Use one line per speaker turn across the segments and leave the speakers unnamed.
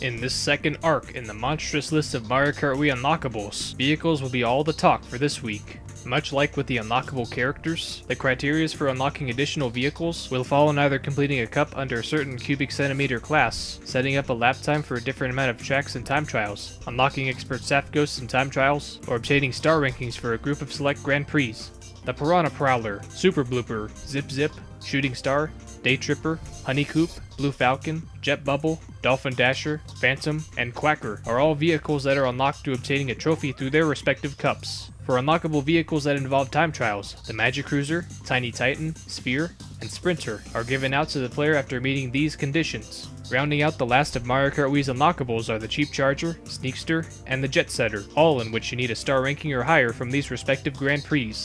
In this second arc in the monstrous list of Mario Kart Wii unlockables, vehicles will be all the talk for this week. Much like with the unlockable characters, the criteria for unlocking additional vehicles will fall on either completing a cup under a certain cubic centimeter class, setting up a lap time for a different amount of tracks and time trials, unlocking expert staff ghosts in time trials, or obtaining star rankings for a group of select Grand Prix. The Piranha Prowler, Super Blooper, Zip Zip, Shooting Star, Day Tripper, Honeycoop, Blue Falcon, Jet Bubble, Dolphin Dasher, Phantom, and Quacker are all vehicles that are unlocked through obtaining a trophy through their respective cups. For unlockable vehicles that involve time trials, the Magic Cruiser, Tiny Titan, Sphere, and Sprinter are given out to the player after meeting these conditions. Rounding out the last of Mario Kart Wii's unlockables are the Cheap Charger, Sneakster, and the Jet Setter, all in which you need a star ranking or higher from these respective Grand Prix.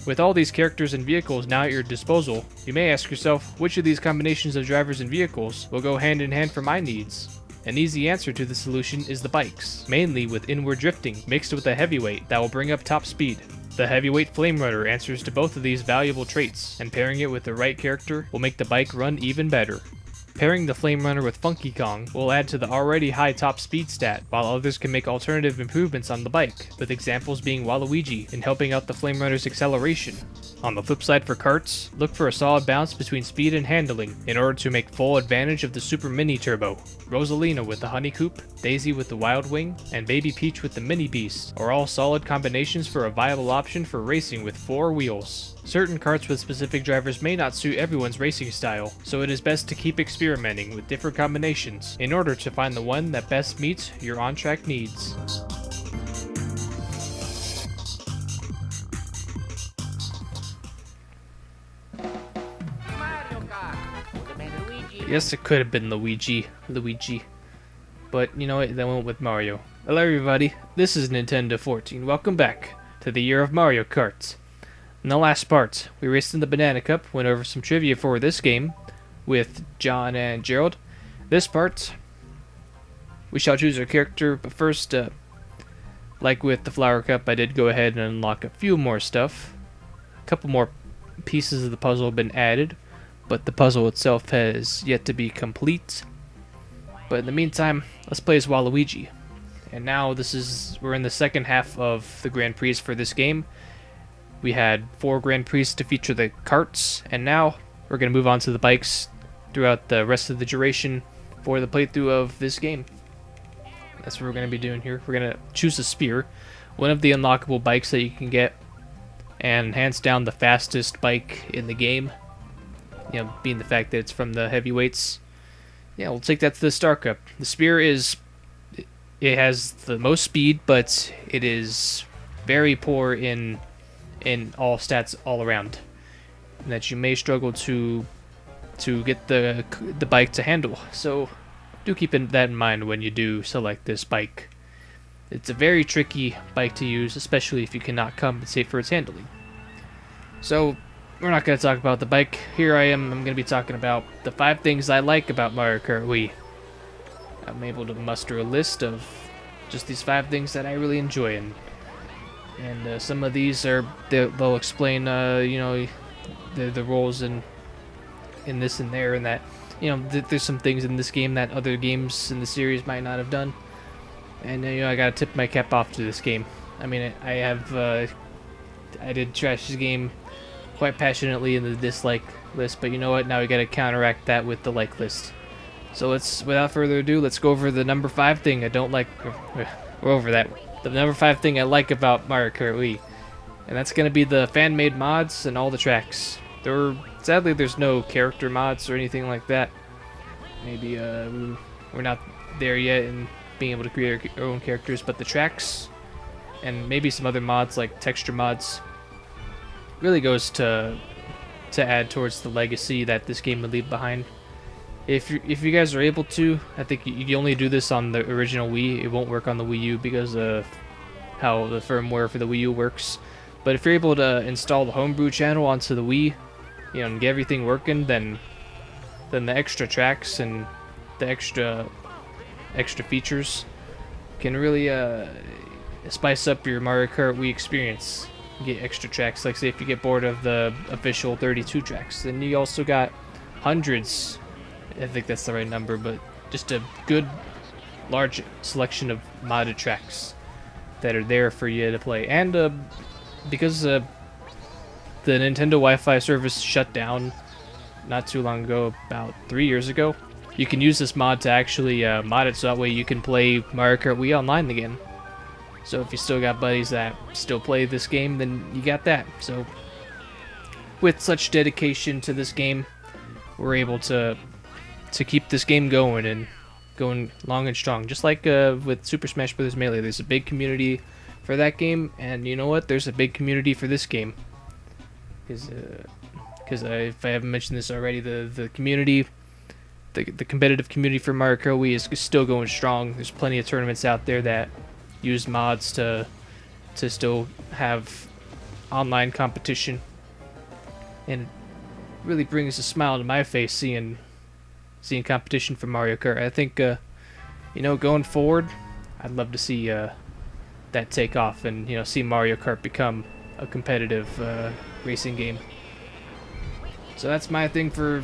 With all these characters and vehicles now at your disposal, you may ask yourself which of these combinations of drivers and vehicles will go hand in hand for my needs. An easy answer to the solution is the bikes, mainly with inward drifting mixed with a heavyweight that will bring up top speed. The heavyweight Flame Runner answers to both of these valuable traits, and pairing it with the right character will make the bike run even better. Pairing the Flame Runner with Funky Kong will add to the already high top speed stat, while others can make alternative improvements on the bike, with examples being Waluigi in helping out the Flame Runner's acceleration. On the flip side for karts, look for a solid balance between speed and handling in order to make full advantage of the Super Mini Turbo. Rosalina with the Honeycoop, Daisy with the Wild Wing, and Baby Peach with the Mini Beast are all solid combinations for a viable option for racing with 4 wheels. Certain karts with specific drivers may not suit everyone's racing style, so it is best to keep experimenting with different combinations in order to find the one that best meets your on-track needs.
Mario Kart. Could have been Luigi.
Yes, it could have been Luigi. But you know what, they went with Mario. Hello everybody, this is Nintendo 14. Welcome back to the year of Mario Kart. In the last part, we raced in the Banana Cup, went over some trivia for this game with John and Gerald. This part, we shall choose our character, but first, like with the Flower Cup, I did go ahead and unlock a few more stuff. A couple more pieces of the puzzle have been added, but the puzzle itself has yet to be complete. But in the meantime, let's play as Waluigi. And now we're in the second half of the Grand Prix for this game. We had 4 Grand Prix to feature the karts, and now we're going to move on to the bikes throughout the rest of the duration for the playthrough of this game. That's what we're going to be doing here. We're going to choose a Sphere, one of the unlockable bikes that you can get, and hands down the fastest bike in the game. You know, being the fact that it's from the heavyweights. Yeah, we'll take that to the Star Cup. The Sphere it has the most speed, but it is very poor in all stats all around, and that you may struggle to get the bike to handle. So do keep that in mind when you do select this bike. It's a very tricky bike to use, especially if you cannot compensate for its handling. So we're not going to talk about the bike. Here I'm going to be talking about the 5 things I like about Mario Kart Wii. I'm able to muster a list of just these 5 things that I really enjoy, and some of these they'll explain the roles in this and there, and that there's some things in this game that other games in the series might not have done, and I gotta tip my cap off to this game. I mean, I did trash this game quite passionately in the dislike list, but you know what, now we gotta counteract that with the like list. So without further ado, let's go over the number 5 thing I don't like. We're over that. The number 5 thing I like about Mario Kart Wii, and that's going to be the fan-made mods and all the tracks. Sadly, there's no character mods or anything like that. Maybe we're not there yet in being able to create our own characters, but the tracks and maybe some other mods like texture mods really goes to add towards the legacy that this game would leave behind. If you guys are able to, I think you only do this on the original Wii. It won't work on the Wii U because of how the firmware for the Wii U works. But if you're able to install the homebrew channel onto the Wii, and get everything working, then the extra tracks and the extra features can really spice up your Mario Kart Wii experience. Get extra tracks, like say if you get bored of the official 32 tracks, then you also got hundreds. I think that's the right number, but just a good large selection of modded tracks that are there for you to play. And because the Nintendo Wi-Fi service shut down not too long ago, about 3 years ago, you can use this mod to actually mod it so that way you can play Mario Kart Wii online again. So if you still got buddies that still play this game, then you got that. So with such dedication to this game, we're able to keep this game going and going long and strong. Just like with Super Smash Bros. Melee, there's a big community for that game, and you know what? There's a big community for this game. Because if I haven't mentioned this already, the community, the competitive community for Mario Kart Wii is still going strong. There's plenty of tournaments out there that use mods to still have online competition, and it really brings a smile to my face seeing competition for Mario Kart. I think you know, going forward, I'd love to see that take off and, you know, see Mario Kart become a competitive racing game. So that's my thing for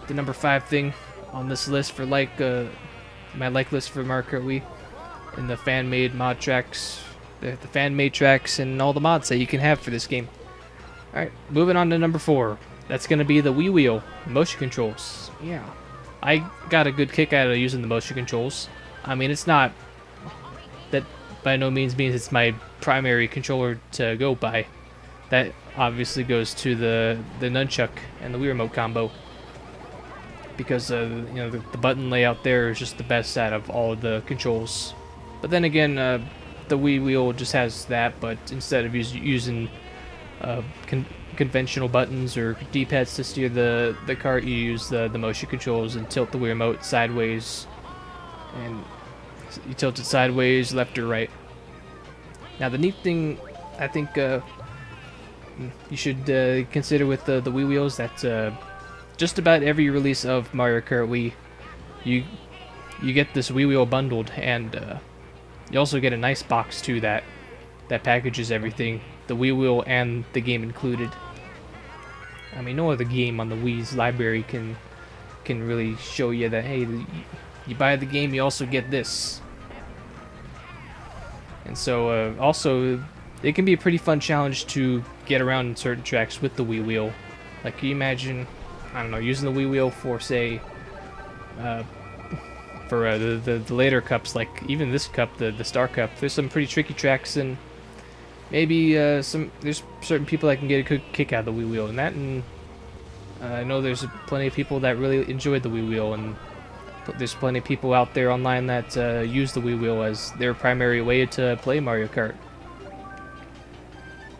the number 5 thing on this list for my like list for Mario Kart Wii, and the fan-made mod tracks, the fan-made tracks, and all the mods that you can have for this game. All right, moving on to number 4. That's gonna be the Wii Wheel motion controls. Yeah, I got a good kick out of using the motion controls. I mean, it's not that by no means it's my primary controller to go by. That obviously goes to the nunchuck and the Wii Remote combo, because you know, the button layout there is just the best out of all of the controls. But then again, the Wii Wheel just has that, but instead of using conventional buttons or D-pads to steer the cart, you use the motion controls and tilt the Wii Remote sideways, and you tilt it sideways, left or right. Now the neat thing I think you should consider with the Wii Wheels, that just about every release of Mario Kart Wii, you get this Wii Wheel bundled, and you also get a nice box too that packages everything, the Wii Wheel and the game included. I mean, no other game on the Wii's library can really show you that, hey, you buy the game, you also get this. And so also, it can be a pretty fun challenge to get around in certain tracks with the Wii Wheel. Like, can you imagine, I don't know, using the Wii Wheel for, say, for the later cups, like even this cup, the Star Cup. There's some pretty tricky tracks, and maybe there's certain people that can get a good kick out of the Wii Wheel, and I know there's plenty of people that really enjoyed the Wii Wheel, and there's plenty of people out there online that use the Wii Wheel as their primary way to play Mario Kart.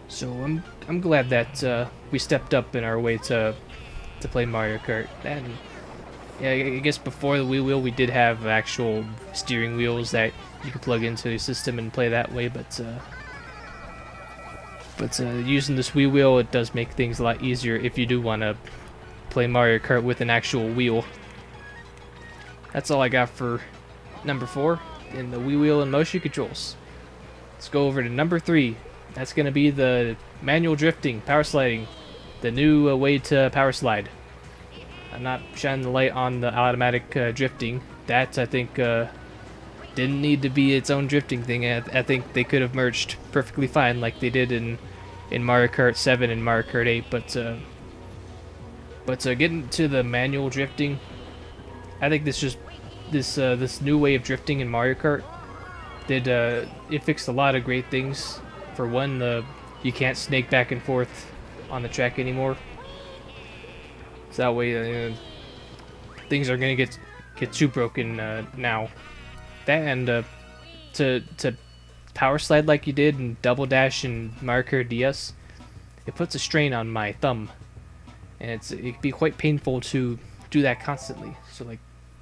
So I'm glad that we stepped up in our way to play Mario Kart. And yeah, I guess before the Wii Wheel we did have actual steering wheels that you could plug into the system and play that way, but using this Wii Wheel, it does make things a lot easier if you do want to play Mario Kart with an actual wheel. That's all I got for number 4 in the Wii Wheel and motion controls. Let's go over to number 3. That's going to be the manual drifting, power sliding, the new way to power slide. I'm not shining the light on the automatic drifting. That, I think, didn't need to be its own drifting thing. I think they could have merged perfectly fine like they did in Mario Kart 7 and Mario Kart 8. But getting to the manual drifting, I think this new way of drifting in Mario Kart it fixed a lot of great things. For one, you can't snake back and forth on the track anymore. So that way, things are gonna get too broken now. That, and to power slide like you did in Double Dash and Mario Kart DS, it puts a strain on my thumb, and it can be quite painful to do that constantly. So like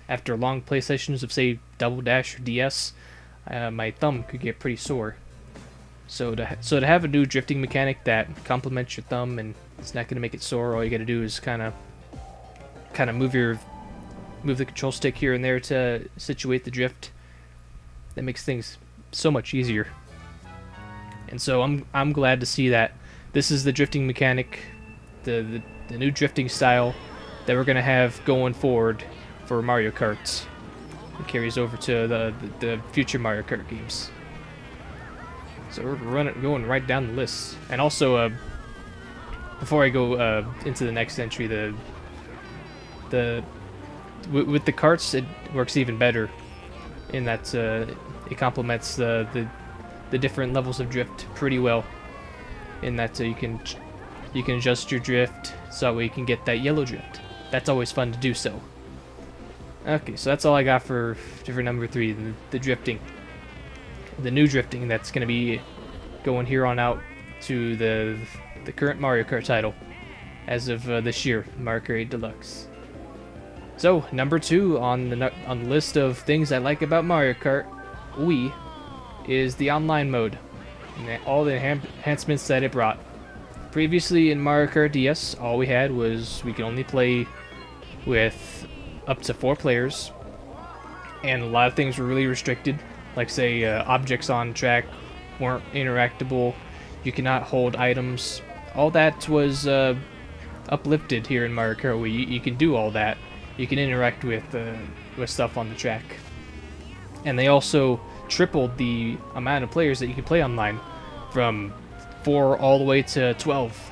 after long play sessions of, say, Double Dash or DS, my thumb could get pretty sore. So to have a new drifting mechanic that complements your thumb and it's not gonna make it sore, all you gotta do is kind of move the control stick here and there to situate the drift. That makes things so much easier. And so I'm glad to see that this is the drifting mechanic, the new drifting style that we're gonna have going forward for Mario Karts. It carries over to the future Mario Kart games. So we're going right down the list. And also, before I go into the next entry, with the karts, it works even better in that it complements the different levels of drift pretty well. In that you can adjust your drift so that way you can get that yellow drift. That's always fun to do so. Okay, so that's all I got for number 3, the drifting. The new drifting that's going to be going here on out to the current Mario Kart title as of this year, Mario Kart 8 Deluxe. So, number 2 on the list of things I like about Mario Kart Wii is the online mode and all the enhancements that it brought. Previously in Mario Kart DS, all we had was we could only play with up to 4 players, and a lot of things were really restricted, like say objects on track weren't interactable, you cannot hold items. All that was uplifted here in Mario Kart Wii. You can do all that. You can interact with stuff on the track, and they also tripled the amount of players that you can play online, from 4 all the way to 12.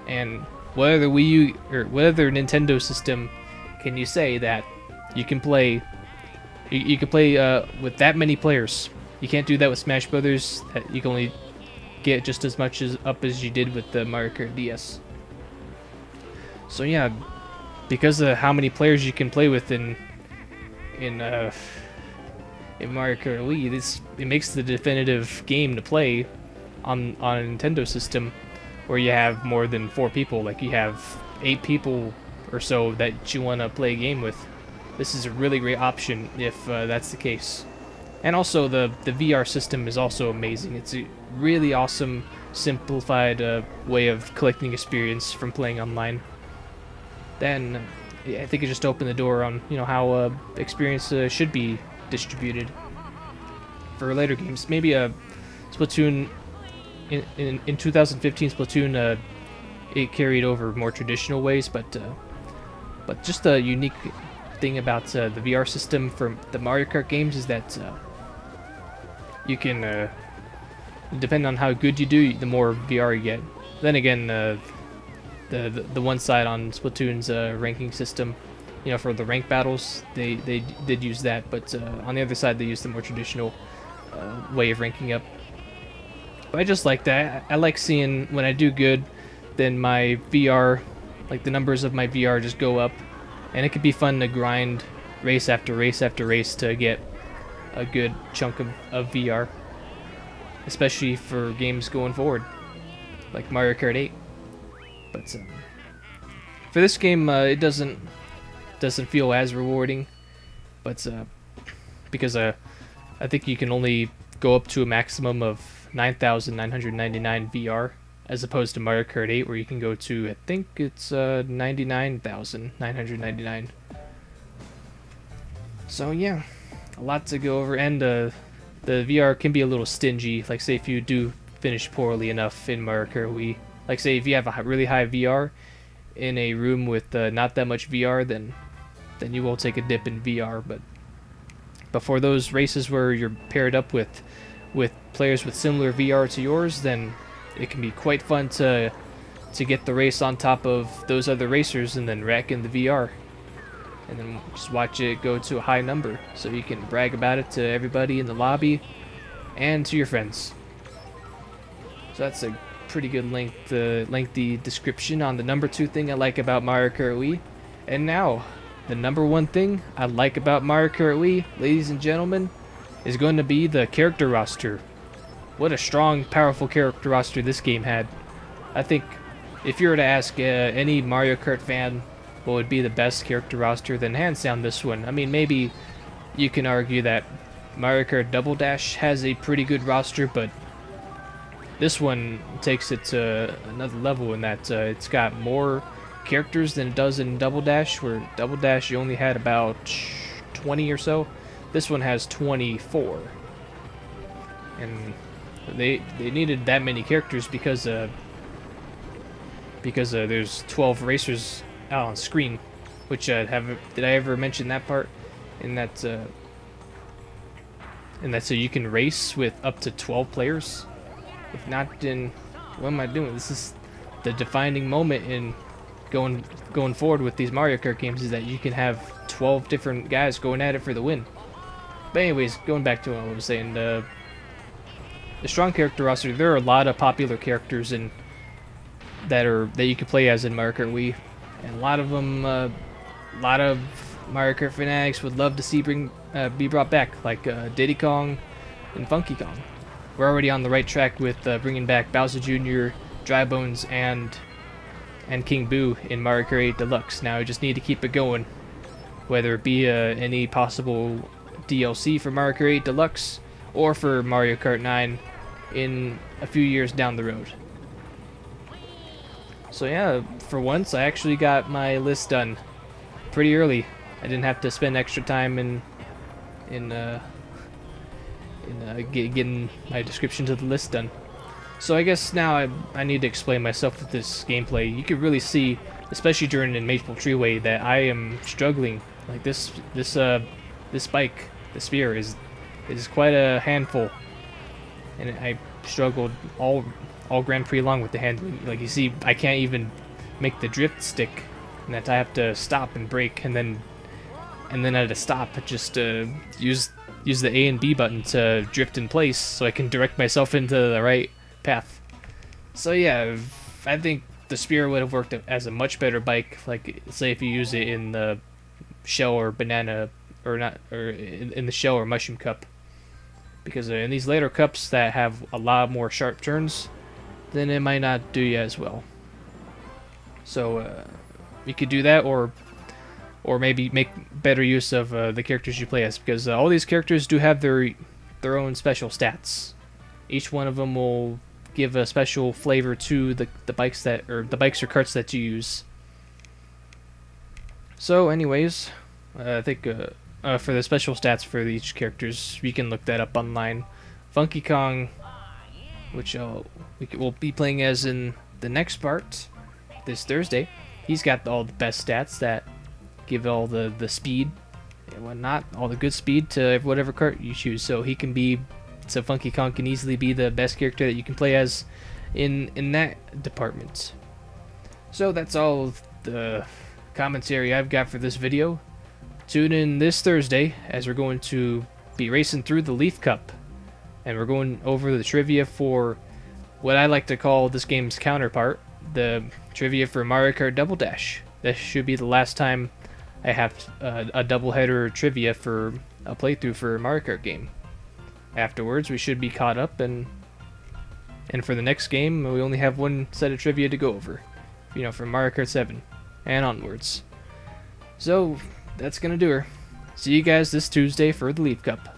And whether Wii U or whether Nintendo system can you say that you can play you can play with that many players? You can't do that with Smash Brothers. You can only get just as much up as you did with the Mario Kart DS. So yeah, because of how many players you can play with in Mario Kart Wii, it makes the definitive game to play on a Nintendo system where you have more than 4 people. Like you have 8 people or so that you want to play a game with. This is a really great option if that's the case. And also the VR system is also amazing. It's a really awesome, simplified way of collecting experience from playing online. Then I think it just opened the door on how experience should be distributed for later games. Maybe Splatoon in 2015, Splatoon it carried over more traditional ways, but just a unique thing about the VR system for the Mario Kart games is that you can depending on how good you do, the more VR you get. Then again, the one side on Splatoon's ranking system, for the rank battles, they did use that, but on the other side they used the more traditional way of ranking up. But I just like that. I like seeing when I do good, then my VR, like the numbers of my VR just go up, and it could be fun to grind race after race after race to get a good chunk of VR, especially for games going forward, like Mario Kart 8. But for this game, it doesn't feel as rewarding, but because I think you can only go up to a maximum of 9,999 VR, as opposed to Mario Kart 8, where you can go to, I think it's 99,999. So yeah, a lot to go over, and the VR can be a little stingy. Like say if you do finish poorly enough in Mario Kart Wii, like say if you have a really high VR in a room with not that much VR, then you will take a dip in VR. But for those races where you're paired up with players with similar VR to yours, then it can be quite fun to get the race on top of those other racers and then rack in the VR. And then just watch it go to a high number, so you can brag about it to everybody in the lobby and to your friends. So that's a pretty good lengthy description on the number 2 thing I like about Mario Kart Wii. And now, the number 1 thing I like about Mario Kart Wii, ladies and gentlemen, is going to be the character roster. What a strong, powerful character roster this game had. I think if you were to ask any Mario Kart fan what would be the best character roster, then hands down this one. I mean, maybe you can argue that Mario Kart Double Dash has a pretty good roster, but this one takes it to another level in that it's got more characters than it does in Double Dash, where Double Dash you only had about 20 or so. This one has 24. And they needed that many characters because there's 12 racers out on screen, which did I ever mention that part? and that's so you can race with up to 12 players. If not, then what am I doing? This is the defining moment in going forward with these Mario Kart games, is that you can have 12 different guys going at it for the win. But anyways, going back to what I was saying, the strong character roster. There are a lot of popular characters that you can play as in Mario Kart Wii, and a lot of them, a lot of Mario Kart fanatics would love to see be brought back, like Diddy Kong and Funky Kong. We're already on the right track with bringing back Bowser Jr., Dry Bones, and King Boo in Mario Kart 8 Deluxe. Now we just need to keep it going, whether it be any possible DLC for Mario Kart 8 Deluxe or for Mario Kart 9 in a few years down the road. So yeah, for once I actually got my list done pretty early. I didn't have to spend extra time in getting my description to the list done. So I guess now I need to explain myself with this gameplay. You can really see, especially during the Maple Treeway, that I am struggling. Like this bike, the spear, is quite a handful, and I struggled all Grand Prix long with the handling. Like you see, I can't even make the drift stick, and that I have to stop and brake, and then at a stop just use the A and B button to drift in place so I can direct myself into the right path. So yeah, I think the spear would have worked as a much better bike. Like say if you use it in the shell or banana, or not, or in the shell or mushroom cup, because in these later cups that have a lot more sharp turns, then it might not do you as well. So you could do that, or maybe make better use of the characters you play as, because all these characters do have their own special stats. Each one of them will give a special flavor to the bikes or carts that you use. So anyways, I think for the special stats for each characters, you can look that up online. Funky Kong, which we'll be playing as in the next part this Thursday, he's got all the best stats that give all the speed and whatnot, all the good speed to whatever kart you choose. So Funky Kong can easily be the best character that you can play as in that department. So that's all the commentary I've got for this video. Tune in this Thursday as we're going to be racing through the Leaf Cup, and we're going over the trivia for what I like to call this game's counterpart, the trivia for Mario Kart Double Dash. This should be the last time I have a doubleheader trivia for a playthrough for a Mario Kart game. Afterwards, we should be caught up, and for the next game, we only have one set of trivia to go over, from Mario Kart 7 and onwards. So that's gonna do her. See you guys this Tuesday for the Leaf Cup.